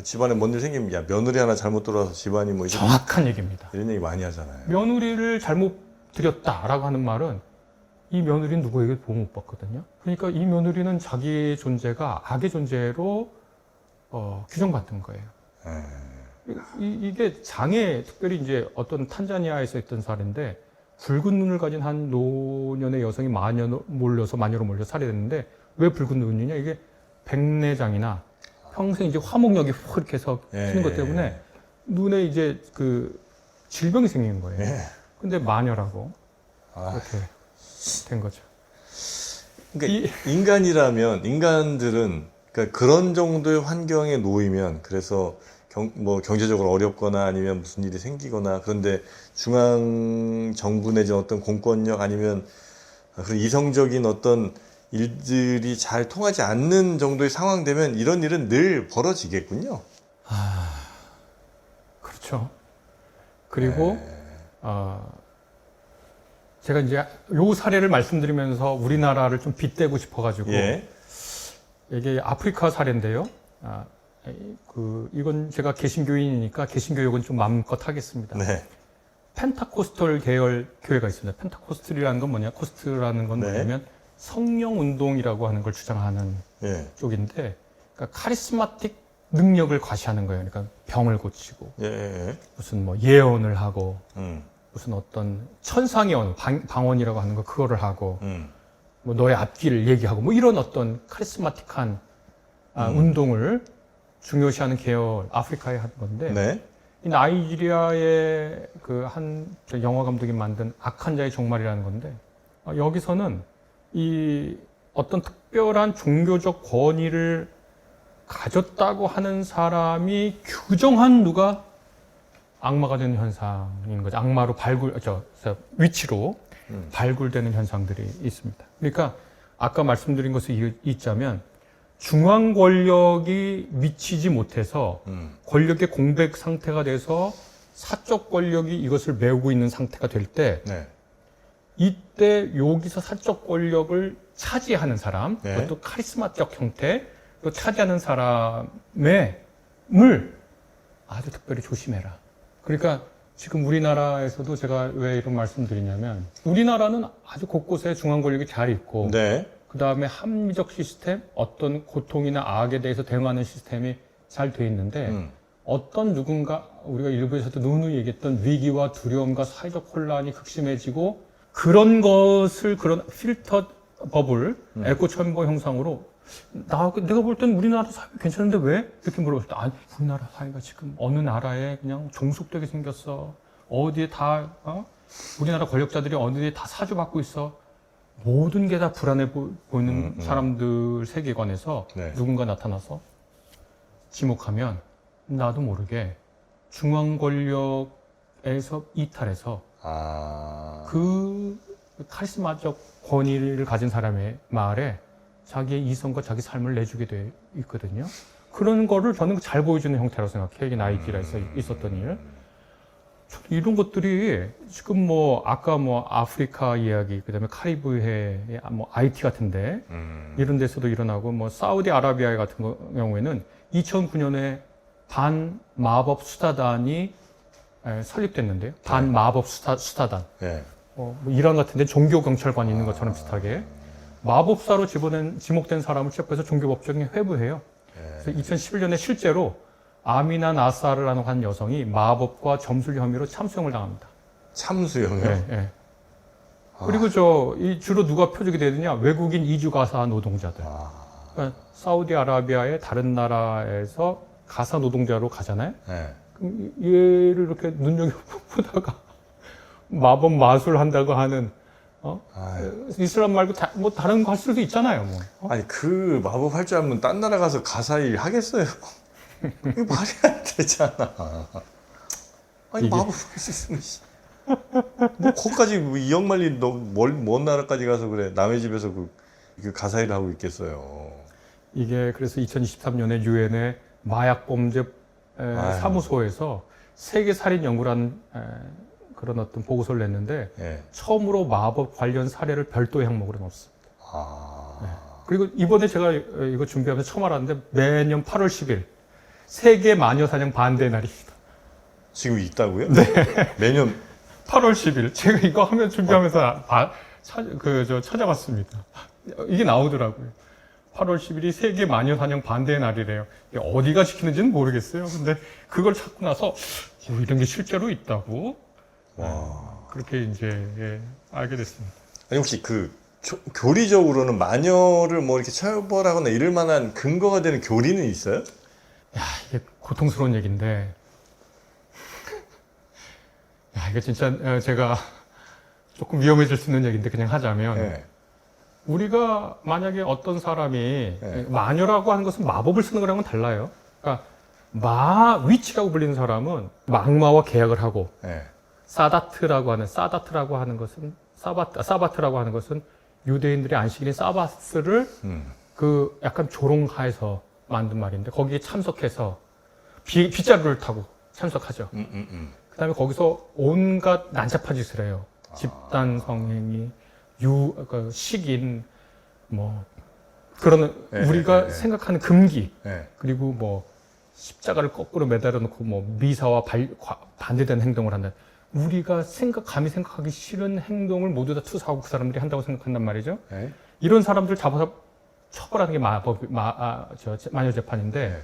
집안에 뭔 일 생기면 야, 며느리 하나 잘못 들어와서 집안이 뭐 정확한 얘기입니다. 이런 얘기 많이 하잖아요. 며느리를 잘못 들였다라고 하는 말은 이 며느리는 누구에게 보호 못 받거든요. 그러니까 이 며느리는 자기의 존재가 악의 존재로 규정받는 거예요. 이게 특별히 이제 어떤 탄자니아에서 있던 사례인데, 붉은 눈을 가진 한 노년의 여성이 마녀로 몰려 살해됐는데, 왜 붉은 눈이냐? 이게 백내장이나 평생 이제 화목력이 훅 이렇게 해서 쓰는 것 때문에 눈에 이제 그 질병이 생긴 거예요. 근데 마녀라고 아, 그렇게 된 거죠. 그러니까 인간들은 그러니까 그런 정도의 환경에 놓이면 그래서 뭐 경제적으로 어렵거나 아니면 무슨 일이 생기거나 그런데 중앙 정부 내지 어떤 공권력 아니면 그런 이성적인 어떤 일들이 잘 통하지 않는 정도의 상황 되면 이런 일은 늘 벌어지겠군요. 그렇죠. 그리고 제가 이제 요 사례를 말씀드리면서 우리나라를 좀 빗대고 싶어가지고 예. 이게 아프리카 사례인데요. 이건 제가 개신교인이니까 개신교육은 좀 마음껏 하겠습니다. 네. 펜타코스털 계열 교회가 있습니다. 펜타코스틀이라는 건 뭐냐? 코스트라는 건 네. 뭐냐면 성령 운동이라고 하는 걸 주장하는 예. 쪽인데, 그러니까 카리스마틱 능력을 과시하는 거예요. 그러니까 병을 고치고 예. 예. 무슨 뭐 예언을 하고 음. 무슨 어떤 천상의 언어, 방언이라고 하는 거 그거를 하고 음. 뭐 너의 앞길을 얘기하고 뭐 이런 어떤 카리스마틱한 운동을 중요시하는 계열 아프리카에 하는 건데 네. 이 나이지리아의 그 한 영화 감독이 만든 악한 자의 종말이라는 건데 여기서는 이 어떤 특별한 종교적 권위를 가졌다고 하는 사람이 규정한 누가 악마가 되는 현상인 거죠. 악마로 위치로 발굴되는 현상들이 있습니다. 그러니까 아까 말씀드린 것을 잇자면 중앙 권력이 미치지 못해서 권력의 공백 상태가 돼서 사적 권력이 이것을 메우고 있는 상태가 될 때 네. 이때 여기서 사적 권력을 차지하는 사람, 네. 그것도 카리스마적 형태, 또 차지하는 사람을 아주 특별히 조심해라. 그러니까 지금 우리나라에서도 제가 왜 이런 말씀 드리냐면 우리나라는 아주 곳곳에 중앙 권력이 잘 있고 네. 그 다음에 합리적 시스템, 어떤 고통이나 악에 대해서 대응하는 시스템이 잘 돼 있는데 어떤 누군가 우리가 일부에서도 누누이 얘기했던 위기와 두려움과 사회적 혼란이 극심해지고 그런 것을 그런 필터 버블, 에코 첨벙 형상으로 내가 볼 땐 우리나라 사회 괜찮은데 왜? 이렇게 물어봤을 때 우리나라 사회가 지금 어느 나라에 그냥 종속되게 생겼어. 어디에 다 우리나라 권력자들이 어디에 다 사주받고 있어. 모든 게 다 불안해 보이는 사람들 세계관에서 네. 누군가 나타나서 지목하면 나도 모르게 중앙 권력에서 이탈해서 그 카리스마적 권위를 가진 사람의 말에 자기의 이성과 자기 삶을 내주게 돼 있거든요. 그런 거를 저는 잘 보여주는 형태라고 생각해요. 이게 나이지리아에서 있었던 일. 이런 것들이 지금 뭐 아까 뭐 아프리카 이야기, 그다음에 카리브해의 뭐 IT 같은데 이런 데서도 일어나고 뭐 사우디아라비아 같은 경우에는 2009년에 반마법 수사단이 설립됐는데요. 반마법 수사단. 네. 뭐 이란 같은데 종교 경찰관이 있는 것처럼 비슷하게 마법사로 지목된 사람을 체포해서 종교법정에 회부해요. 그래서 2011년에 실제로 아미나 나사르라는 한 여성이 마법과 점술 혐의로 참수형을 당합니다. 참수형이요? 네, 네. 그리고 주로 누가 표적이 되느냐? 외국인 이주 가사 노동자들. 그러니까 사우디아라비아의 다른 나라에서 가사 노동자로 가잖아요. 네. 그럼 얘를 이렇게 눈여겨보다가 마법 마술 한다고 하는 이슬람 말고 뭐 다른 거 할 수도 있잖아요. 뭐. 아니 그 마법 할 줄 알면 딴 나라 가서 가사 일 하겠어요? 이거 말이 안 되잖아. 아니 마법 할 수 있으면 뭐 거기까지 뭐 이역만리 먼 나라까지 가서 그래 남의 집에서 그 가사 일을 하고 있겠어요. 이게 그래서 2023년에 유엔의 마약범죄 사무소에서 세계 살인 연구라는 그런 어떤 보고서를 냈는데 예. 처음으로 마법 관련 사례를 별도의 항목으로 넣었습니다. 네. 그리고 이번에 제가 이거 준비하면서 처음 알았는데 매년 8월 10일 세계 마녀 사냥 반대 날입니다. 지금 있다고요? 네. 매년 8월 10일 제가 이거 하면 준비하면서 찾아봤습니다. 이게 나오더라고요. 8월 10일이 세계 마녀 사냥 반대 날이래요. 어디가 지키는지는 모르겠어요. 근데 그걸 찾고 나서 이런 게 실제로 있다고. 그렇게 이제 알게 됐습니다. 아니 혹시 교리적으로는 마녀를 뭐 이렇게 처벌하거나 이럴 만한 근거가 되는 교리는 있어요? 이게 고통스러운 얘기인데 야, 이거 진짜 제가 조금 위험해질 수 있는 얘기인데 그냥 하자면 네. 우리가 만약에 어떤 사람이 네. 마녀라고 하는 것은 마법을 쓰는 거랑은 달라요. 그러니까 위치라고 불리는 사람은 악마와 계약을 하고 네. 사다트라고 하는 것은 사바트라고 하는 것은 유대인들의 안식일인 사바스를 그 약간 조롱하에서 만든 말인데 거기에 참석해서 빗자루를 타고 참석하죠. 그다음에 거기서 온갖 난잡한 짓을 해요. 집단 성행위, 식인, 뭐 그런 네, 우리가 네, 네. 생각하는 금기 네. 그리고 뭐 십자가를 거꾸로 매달아 놓고 뭐 미사와 반대되는 행동을 한다. 우리가 감히 생각하기 싫은 행동을 모두 다 투사하고 그 사람들이 한다고 생각한단 말이죠. 네. 이런 사람들 잡아서 처벌하는 게 마녀 재판인데 네.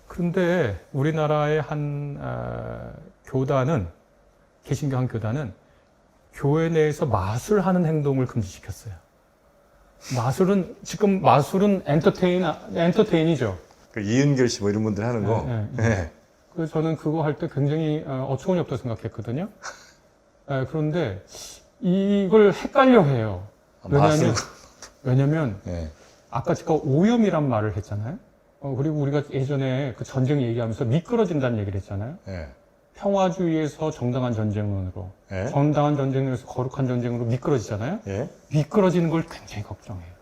그런데 우리나라의 한 교단은 개신교 한 교단은 교회 내에서 마술하는 행동을 금지시켰어요. 마술은 엔터테인이죠. 그 이은결 씨 뭐 이런 분들 하는 거. 네, 네. 그래서 저는 그거 할 때 굉장히 어처구니 없다고 생각했거든요. 그런데 이걸 헷갈려 해요. 왜냐면 네. 아까 제가 오염이란 말을 했잖아요. 그리고 우리가 예전에 그 전쟁 얘기하면서 미끄러진다는 얘기를 했잖아요. 네. 평화주의에서 정당한 전쟁으로, 네. 정당한 전쟁에서 거룩한 전쟁으로 미끄러지잖아요. 네. 미끄러지는 걸 굉장히 걱정해요.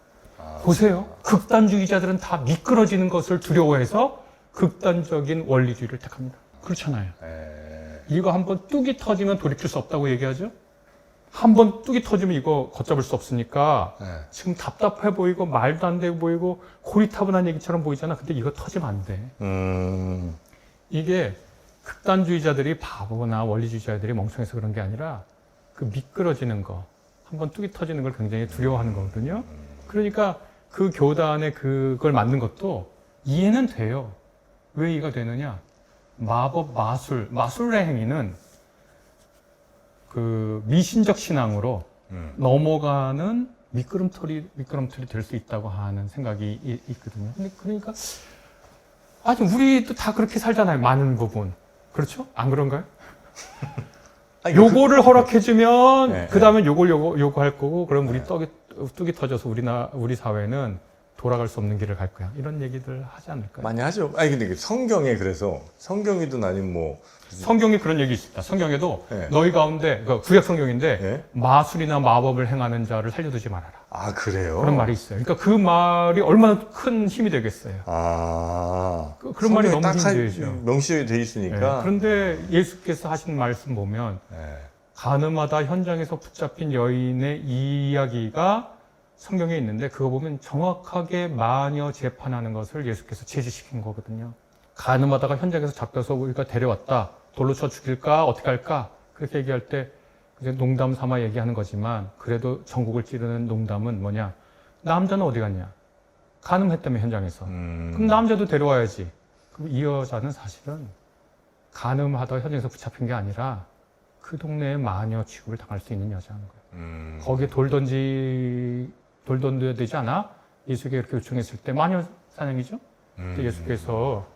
보세요. 극단주의자들은 다 미끄러지는 것을 두려워해서 극단적인 원리주의를 택합니다. 그렇잖아요. 네. 이거 한번 뚝이 터지면 돌이킬 수 없다고 얘기하죠. 한번 뚝이 터지면 이거 걷잡을 수 없으니까 네. 지금 답답해 보이고 말도 안 돼 보이고 고리타분한 얘기처럼 보이잖아. 근데 이거 터지면 안 돼. 이게 극단주의자들이 바보나 원리주의자들이 멍청해서 그런 게 아니라 그 미끄러지는 거, 한번 뚝이 터지는 걸 굉장히 두려워하는 거거든요. 그러니까 그 교단에 그걸 만든 것도 이해는 돼요. 왜 이해가 되느냐? 마술의 행위는 그 미신적 신앙으로 넘어가는 미끄럼틀이 될 수 있다고 하는 생각이 있거든요. 그러니까 아니 우리도 다 그렇게 살잖아요. 많은 부분. 그렇죠? 안 그런가요? 아니, 요거를 허락해주면 네, 그 다음에 요구할 거고 그럼 우리 뚝이 터져서 우리 사회는 돌아갈 수 없는 길을 갈 거야. 이런 얘기들 하지 않을까요? 많이 하죠. 아니 근데 성경에 그래서 성경이든 아니면 뭐 성경에 그런 얘기 있습니다. 성경에도 네. 너희 가운데 구약 성경인데 네. 마술이나 마법을 행하는 자를 살려두지 말아라. 아 그래요? 그런 말이 있어요. 그러니까 그 말이 얼마나 큰 힘이 되겠어요. 그런 말이 너무 힘들죠. 명시돼 돼 있으니까. 네. 그런데 예수께서 하신 말씀 보면 네. 가늠하다 현장에서 붙잡힌 여인의 이야기가 성경에 있는데 그거 보면 정확하게 마녀 재판하는 것을 예수께서 제시시킨 거거든요. 가늠하다가 현장에서 잡혀서 우리가 데려왔다. 돌로 쳐 죽일까? 어떻게 할까? 그렇게 얘기할 때 이제 농담 삼아 얘기하는 거지만 그래도 전국을 찌르는 농담은 뭐냐? 남자는 어디 갔냐? 가늠했다며 현장에서. 그럼 남자도 데려와야지. 그럼 이 여자는 사실은 가늠하다가 현장에서 붙잡힌 게 아니라 그 동네에 마녀 취급을 당할 수 있는 여자인 거예요. 거기에 돌 던져야 되지 않아? 예수에게 이렇게 요청했을 때 마녀 사냥이죠? 근데 예수께서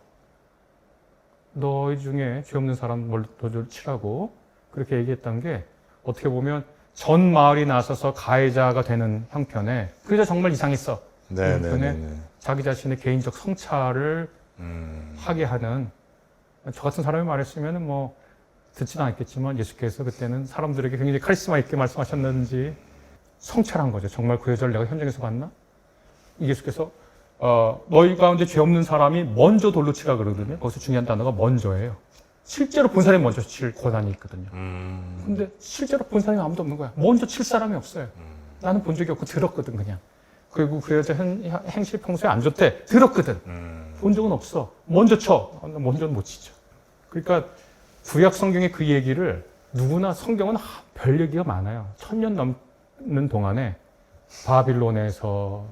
너희 중에 죄 없는 사람 돌을 치라고 그렇게 얘기했던 게 어떻게 보면 전 마을이 나서서 가해자가 되는 형편에 그 여자 정말 이상했어. 형편에 자기 자신의 개인적 성찰을 하게 하는 저 같은 사람이 말했으면 뭐 듣지는 않겠지만 예수께서 그때는 사람들에게 굉장히 카리스마 있게 말씀하셨는지 성찰한 거죠. 정말 그 여자를 내가 현장에서 봤나? 예수께서 너희 가운데 죄 없는 사람이 먼저 돌로 치라 그러거든요. 거기서 중요한 단어가 먼저예요. 실제로 본 사람이 먼저 칠 권한이 있거든요. 근데 실제로 본 사람이 아무도 없는 거야. 먼저 칠 사람이 없어요. 나는 본 적이 없고 들었거든 그냥. 그리고 그 여자 행실 평소에 안 좋대. 들었거든. 본 적은 없어. 먼저 쳐. 먼저는 못 치죠. 그러니까 구약 성경의 그 얘기를 누구나 성경은 별 얘기가 많아요. 1000년 넘는 동안에 바빌론에서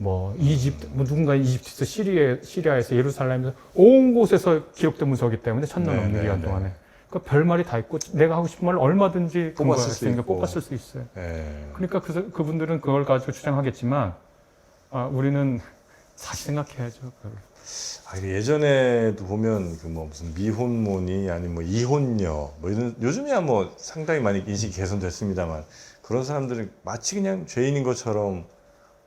뭐 누군가 이집트에서 시리아에서 예루살렘에서 온 곳에서 기록된 문서이기 때문에 1000년 넘는 기간 동안에 그 별말이 다 있고 내가 하고 싶은 말을 얼마든지 뽑았을 수 있고 뽑았을 수 있어요. 네. 그러니까 그분들은 그걸 가지고 주장하겠지만 우리는 다시 생각해야죠. 예전에도 보면 그 뭐 무슨 미혼모니 아니면 뭐 이혼녀 뭐 이런 요즘에야 뭐 상당히 많이 인식이 개선됐습니다만 그런 사람들은 마치 그냥 죄인인 것처럼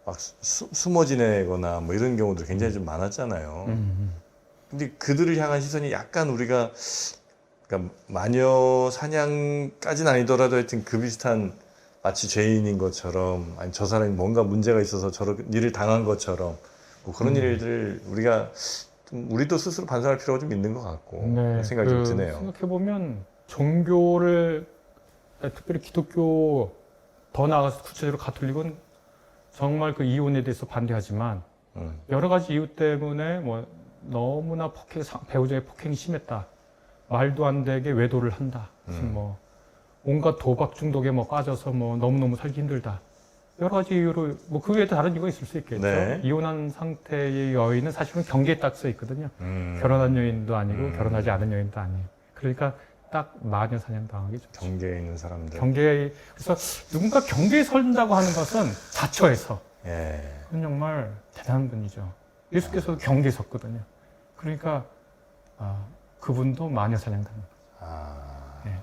막 숨어 지내거나 뭐 이런 경우도 굉장히 좀 많았잖아요. 근데 그들을 향한 시선이 약간 우리가 그러니까 마녀 사냥까지는 아니더라도 하여튼 그 비슷한 마치 죄인인 것처럼 아니 저 사람이 뭔가 문제가 있어서 저런 일을 당한 것처럼 뭐 그런 일들을 우리가 좀 우리도 스스로 반성할 필요가 좀 있는 것 같고 네, 생각이 좀 드네요. 생각해보면 종교를 특별히 기독교 더 나아가서 구체적으로 가톨릭은 정말 그 이혼에 대해서 반대하지만 여러 가지 이유 때문에 뭐 너무나 배우자의 폭행이 심했다. 말도 안 되게 외도를 한다. 무슨 뭐 온갖 도박 중독에 뭐 빠져서 뭐 너무너무 살기 힘들다. 여러 가지 이유로 뭐 그 외에도 다른 이유가 있을 수 있겠죠. 네. 이혼한 상태의 여인은 사실은 경계에 딱 써 있거든요. 결혼한 여인도 아니고 결혼하지 않은 여인도 아니에요. 그러니까 딱 마녀 사냥 당하기 좋죠. 경계에 있는 사람들. 경계에 그래서 누군가 경계에 선다고 하는 것은 자처해서 예. 그건 정말 대단한 분이죠. 예수께서도 경계에 섰거든요. 그러니까 그분도 마녀 사냥 당한 거죠. 네.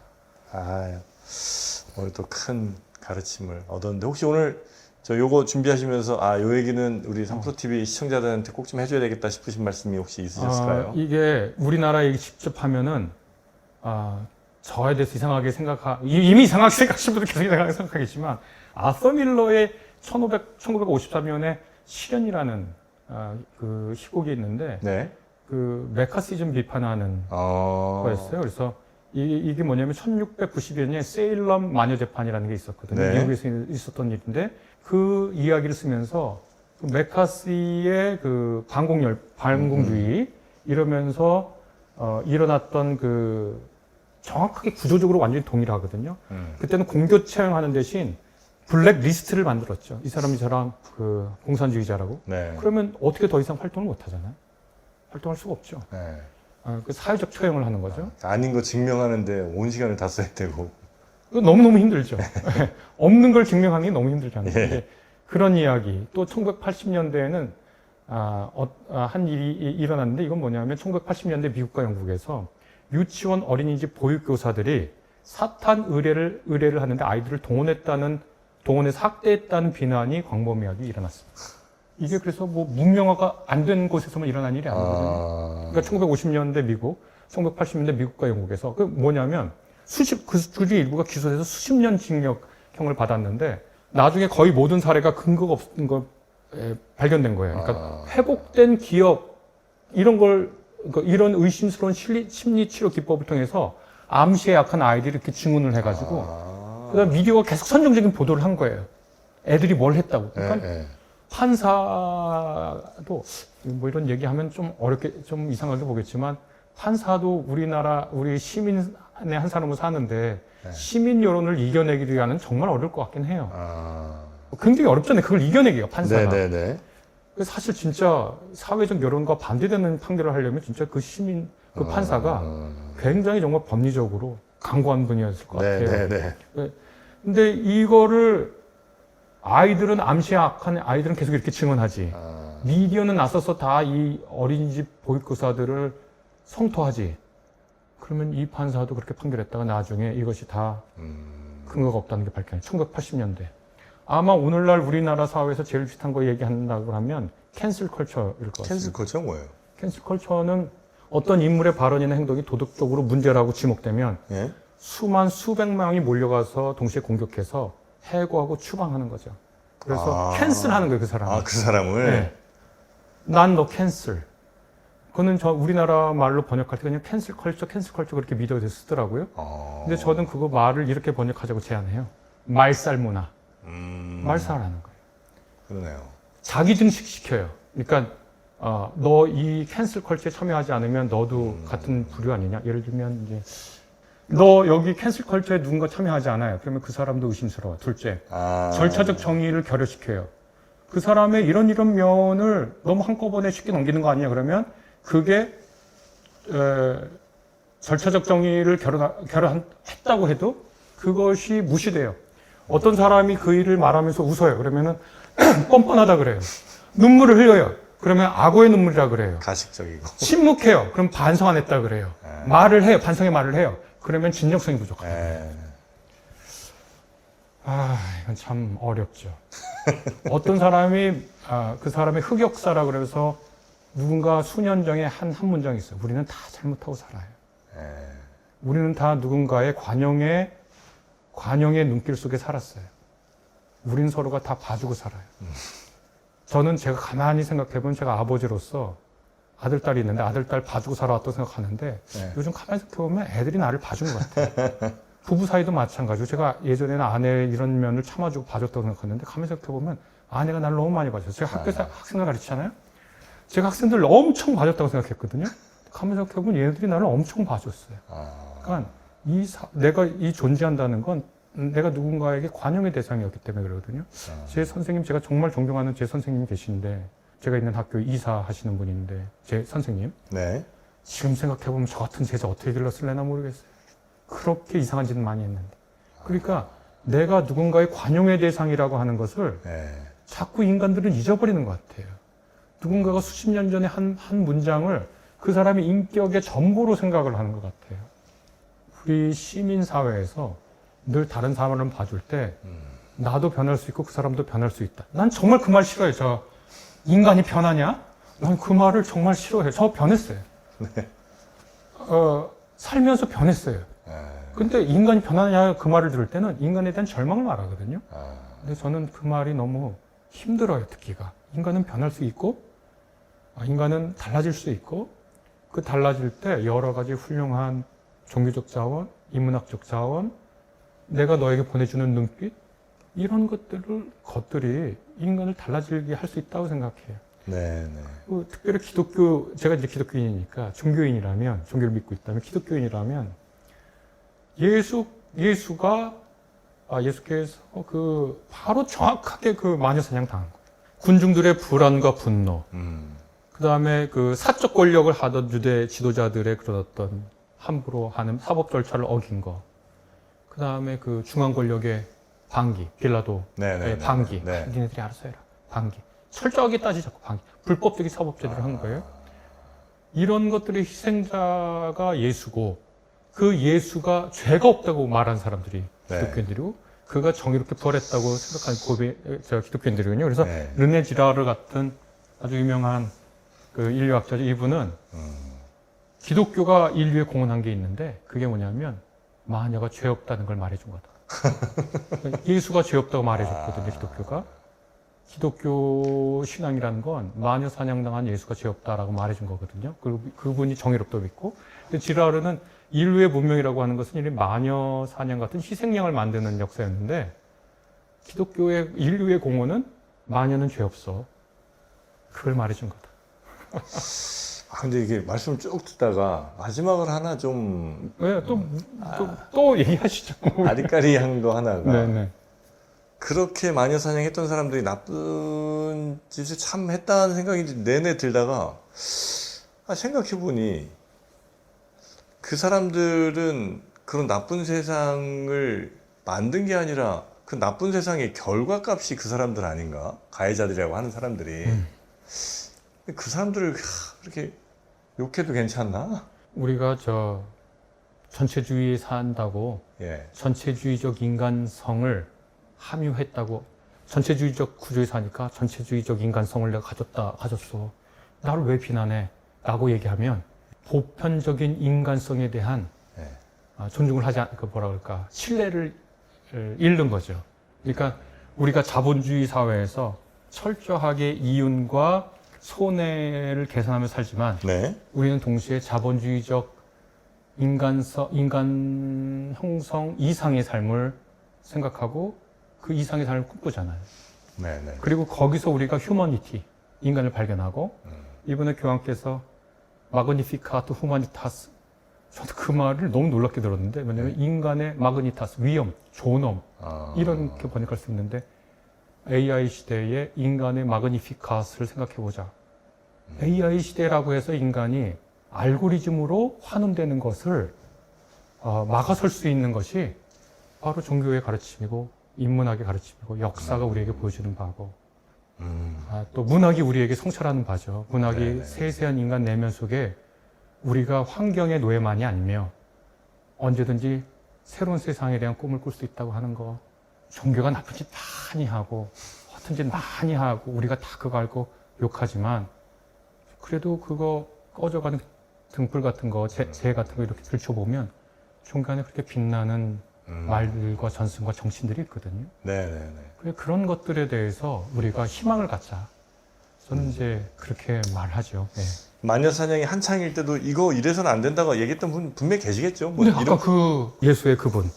오늘 또 큰 가르침을 얻었는데 혹시 오늘 저 요거 준비하시면서 요 얘기는 우리 3프로TV 시청자들한테 꼭 좀 해줘야 되겠다 싶으신 말씀이 혹시 있으셨을까요? 이게 우리나라 얘기 직접 하면은 저에 대해서 이상하게 이미 이상하게 생각하시는 분들 계속 이상하게 생각하겠지만 아서 밀러의 1953년에 시련이라는 그 희곡이 있는데 네. 그 메카시즘 비판하는 거였어요. 그래서 이게 뭐냐면 1692년에 세일럼 마녀 재판이라는 게 있었거든요. 네. 미국에서 있었던 일인데 그 이야기를 쓰면서 그 메카시의 그 반공주의 이러면서 일어났던 그 정확하게 구조적으로 완전히 동일하거든요. 그때는 공교 채용하는 대신 블랙 리스트를 만들었죠. 이 사람이 저랑 그 공산주의자라고. 네. 그러면 어떻게 더 이상 활동을 못 하잖아요. 활동할 수가 없죠. 네. 그 사회적 처형을 하는 거죠. 아닌 거 증명하는데 온 시간을 다 써야 되고. 너무너무 힘들죠. 없는 걸 증명하는 게 너무 힘들잖아요. 예. 근데 그런 이야기. 또 1980년대에는 한 일이 일어났는데 이건 뭐냐면 1980년대 미국과 영국에서 유치원 어린이집 보육교사들이 사탄 의뢰를 하는데 아이들을 동원해서 학대했다는 비난이 광범위하게 일어났습니다. 이게 그래서 뭐 문명화가 안 된 곳에서만 일어난 일이 아니거든요. 그러니까 1950년대 미국, 1980년대 미국과 영국에서 그 뭐냐면 그 줄이 일부가 기소돼서 수십 년 징역형을 받았는데 나중에 거의 모든 사례가 근거가 없는 거 발견된 거예요. 그러니까 회복된 기억 이런 의심스러운 심리 치료 기법을 통해서 암시에 약한 아이들이 이렇게 증언을 해가지고 그다음 미디어가 계속 선정적인 보도를 한 거예요. 애들이 뭘 했다고. 그러니까 판사도 뭐 이런 얘기하면 좀 좀 이상하게 보겠지만 판사도 우리 시민의 한 사람으로 사는데 시민 여론을 이겨내기 위한 정말 어려울 것 같긴 해요. 굉장히 어렵잖아요. 그걸 이겨내기가 판사가. 네네네. 사실 진짜 사회적 여론과 반대되는 판결을 하려면 진짜 그 판사가 굉장히 정말 법리적으로 강고한 분이었을 것 같아요. 네네네. 근데 이거를 아이들은 암시에 약한 아이들은 계속 이렇게 증언하지. 미디어는 나서서 다 이 어린이집 보육교사들을 성토하지. 그러면 이 판사도 그렇게 판결했다가 나중에 이것이 다 근거가 없다는 게 밝혀요. 1980년대. 아마 오늘날 우리나라 사회에서 제일 비슷한 거 얘기한다고 하면 캔슬 컬처일 것 같습니다. 캔슬 컬처가 뭐예요? 캔슬 컬처는 어떤 인물의 발언이나 행동이 도덕적으로 문제라고 지목되면 예? 수백 명이 몰려가서 동시에 공격해서 해고하고 추방하는 거죠. 그래서 캔슬하는 거예요, 그 사람을. 그 사람을? 네. 난 너 캔슬. 그거는 우리나라 말로 번역할 때 그냥 캔슬 컬처 그렇게 미디어에서 쓰더라고요. 근데 저는 그거 말을 이렇게 번역하자고 제안해요. 말살 문화. 말살하는 거예요. 그러네요. 자기 증식시켜요. 그러니까 너 이 캔슬 컬처에 참여하지 않으면 너도 같은 부류 아니냐? 예를 들면 이제 너 여기 캔슬 컬처에 누군가 참여하지 않아요. 그러면 그 사람도 의심스러워. 둘째, 절차적 정의를 결여시켜요. 그 사람의 이런 면을 너무 한꺼번에 쉽게 넘기는 거 아니냐? 그러면 그게 절차적 정의를 결여했다고 해도 그것이 무시돼요. 어떤 사람이 그 일을 말하면서 웃어요. 그러면은 뻔뻔하다 그래요. 눈물을 흘려요. 그러면 악어의 눈물이라 그래요. 가식적이고. 침묵해요. 그럼 반성 안 했다 그래요. 말을 해요. 반성의 말을 해요. 그러면 진정성이 부족해요. 이건 참 어렵죠. 어떤 사람이 그 사람의 흑역사라 그래서 누군가 수년 전에 한 문장이 있어요. 우리는 다 잘못하고 살아요. 우리는 다 누군가의 관용의 눈길 속에 살았어요. 우린 서로가 다 봐주고 살아요. 저는 제가 가만히 생각해보면 제가 아버지로서 아들, 딸이 있는데 아들, 딸 봐주고 살아왔다고 생각하는데 요즘 가만히 생각해보면 애들이 나를 봐준 것 같아요. 부부 사이도 마찬가지고 제가 예전에는 아내의 이런 면을 참아주고 봐줬다고 생각했는데 가만히 생각해보면 아내가 나를 너무 많이 봐줬어요. 제가 학교에서 학생들 가르치잖아요. 제가 학생들을 엄청 봐줬다고 생각했거든요. 가만히 생각해보면 얘네들이 나를 엄청 봐줬어요. 그러니까 내가 존재한다는 건 내가 누군가에게 관용의 대상이었기 때문에 그러거든요. 제 선생님, 제가 정말 존경하는 제 선생님이 계신데 제가 있는 학교 이사 하시는 분인데 제 선생님. 네. 지금 생각해보면 저 같은 제자 어떻게 길렀을래나 모르겠어요. 그렇게 이상한 짓을 많이 했는데. 그러니까 내가 누군가의 관용의 대상이라고 하는 것을 자꾸 인간들은 잊어버리는 것 같아요. 누군가가 수십 년 전에 한 문장을 그 사람의 인격의 전부로 생각을 하는 것 같아요. 우리 시민사회에서 늘 다른 사람을 봐줄 때 나도 변할 수 있고 그 사람도 변할 수 있다. 난 정말 그 말 싫어해요. 저 인간이 변하냐? 난 그 말을 정말 싫어해요. 저 변했어요. 살면서 변했어요. 근데 인간이 변하냐 그 말을 들을 때는 인간에 대한 절망을 말하거든요. 근데 저는 그 말이 너무 힘들어요, 듣기가. 인간은 변할 수 있고, 인간은 달라질 수 있고, 그 달라질 때 여러 가지 훌륭한 종교적 자원, 인문학적 자원, 내가 너에게 보내주는 눈빛, 이런 것들이 인간을 달라지게 할 수 있다고 생각해요. 특별히 제가 이제 기독교인이니까, 종교를 믿고 있다면, 기독교인이라면, 예수께서 바로 정확하게 그 마녀 사냥 당한 거예요. 군중들의 불안과 분노, 그 다음에 그 사적 권력을 하던 유대 지도자들의 그런 어떤 함부로 하는 사법 절차를 어긴 거, 그 다음에 그 중앙 권력의 방기, 빌라도의 방기, 니네들이 알아서 해라, 방기. 철저하게 따지자고 방기. 불법적인 사법제도를 한 거예요. 이런 것들의 희생자가 예수고, 그 예수가 죄가 없다고 말한 사람들이 기독교인들이고, 그가 정의롭게 부활했다고 생각하는 기독교인들이거든요. 그래서 르네 지라르 같은 아주 유명한 그 인류학자죠. 이분은 기독교가 인류에 공헌한 게 있는데, 그게 뭐냐면 마녀가 죄 없다는 걸 말해준 거다. 예수가 죄 없다고 말해줬거든요, 기독교가. 기독교 신앙이라는 건 마녀 사냥당한 예수가 죄 없다라고 말해준 거거든요. 그분이 정의롭다고 믿고, 지라르는 인류의 문명이라고 하는 것은 이 마녀 사냥 같은 희생양을 만드는 역사였는데, 기독교의 인류의 공헌은 마녀는 죄 없어. 그걸 말해준 거다. 근데 이게 말씀을 쭉 듣다가 마지막을 하나 좀. 네, 또 얘기하시죠. 아리까리한 거 하나가. 네네. 그렇게 마녀 사냥했던 사람들이 나쁜 짓을 참 했다는 생각이 내내 들다가, 생각해보니, 그 사람들은 그런 나쁜 세상을 만든 게 아니라 그 나쁜 세상의 결과값이 그 사람들 아닌가? 가해자들이라고 하는 사람들이. 그 사람들을 그렇게 욕해도 괜찮나? 우리가 전체주의에 산다고 전체주의적 인간성을 함유했다고, 전체주의적 구조에 사니까 전체주의적 인간성을 내가 가졌어. 나를 왜 비난해? 라고 얘기하면 보편적인 인간성에 대한 존중을 하지 않고 신뢰를 잃는 거죠. 그러니까 우리가 자본주의 사회에서 철저하게 이윤과 손해를 계산하며 살지만 우리는 동시에 자본주의적 인간 형성 이상의 삶을 생각하고 그 이상의 삶을 꿈꾸잖아요. 그리고 거기서 우리가 휴머니티, 인간을 발견하고, 이번에 교황께서 마그니피카트 후마니타스, 저도 그 말을 너무 놀랍게 들었는데, 왜냐면 인간의 마그니타스, 위엄, 존엄, 이렇게 번역할 수 있는데, AI 시대에 인간의 마그니피카스를 생각해보자. AI 시대라고 해서 인간이 알고리즘으로 환원되는 것을 막아설 수 있는 것이 바로 종교의 가르침이고, 인문학의 가르침이고, 역사가 우리에게 보여주는 바고, 또 문학이 우리에게 성찰하는 바죠. 문학이 네네. 세세한 인간 내면 속에 우리가 환경의 노예만이 아니며 언제든지 새로운 세상에 대한 꿈을 꿀 수 있다고 하는 거. 종교가 나쁜 짓 많이 하고 허튼 짓 많이 하고 우리가 다 그거 알고 욕하지만 그래도 그거 꺼져가는 등불 같은 거, 재 같은 거 이렇게 들춰보면 종교 안에 그렇게 빛나는 말들과 전승과 정신들이 있거든요. 네네네. 그래, 그런 것들에 대해서 우리가 희망을 갖자. 저는 이제 그렇게 말하죠. 네. 마녀사냥이 한창일 때도 이거 이래서는 안 된다고 얘기했던 분 분명히 계시겠죠. 뭐 근데 아까 그 예수의 그분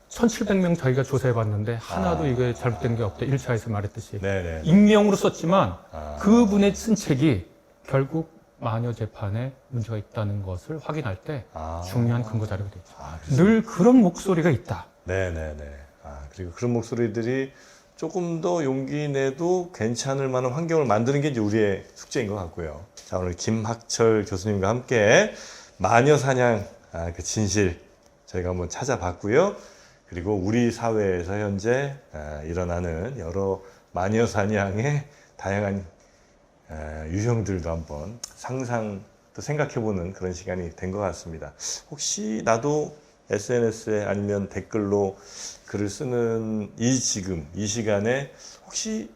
1700명 저희가 조사해봤는데 하나도 이게 잘못된 게 없대. 1차에서 말했듯이. 네네. 익명으로 썼지만 아. 그분의 쓴 책이 결국 마녀 재판에 문제가 있다는 것을 확인할 때 아. 중요한 근거 자료가 되죠. 아, 늘 그런 목소리가 있다. 네네네. 그리고 그런 목소리들이 조금 더 용기 내도 괜찮을 만한 환경을 만드는 게 이제 우리의 숙제인 것 같고요. 자, 오늘 김학철 교수님과 함께 마녀 사냥 그 진실 저희가 한번 찾아봤고요. 그리고 우리 사회에서 현재 일어나는 여러 마녀 사냥의 다양한 유형들도 한번 상상 또 생각해보는 그런 시간이 된 것 같습니다. 혹시 나도 SNS에 아니면 댓글로 글을 쓰는 지금 이 시간에 혹시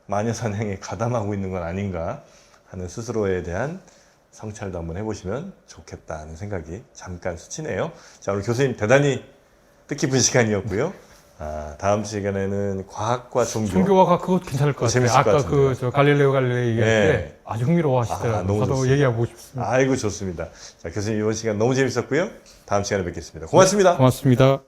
마녀 사냥에 가담하고 있는 건 아닌가 하는 스스로에 대한 성찰도 한번 해보시면 좋겠다는 생각이 잠깐 스치네요. 자, 오늘 교수님 대단히 뜻깊은 시간이었고요. 다음 시간에는 과학과 종교와 과학 그거 괜찮을 것 같아요. 재밌을 것 아까 같은데요. 저 갈릴레오 갈릴레이 얘기할 네. 때 아주 흥미로워하시더라고요. 너무 저도 좋습니다. 얘기하고 싶습니다. 아이고 좋습니다. 자, 교수님 이번 시간 너무 재밌었고요. 다음 시간에 뵙겠습니다. 고맙습니다. 고맙습니다.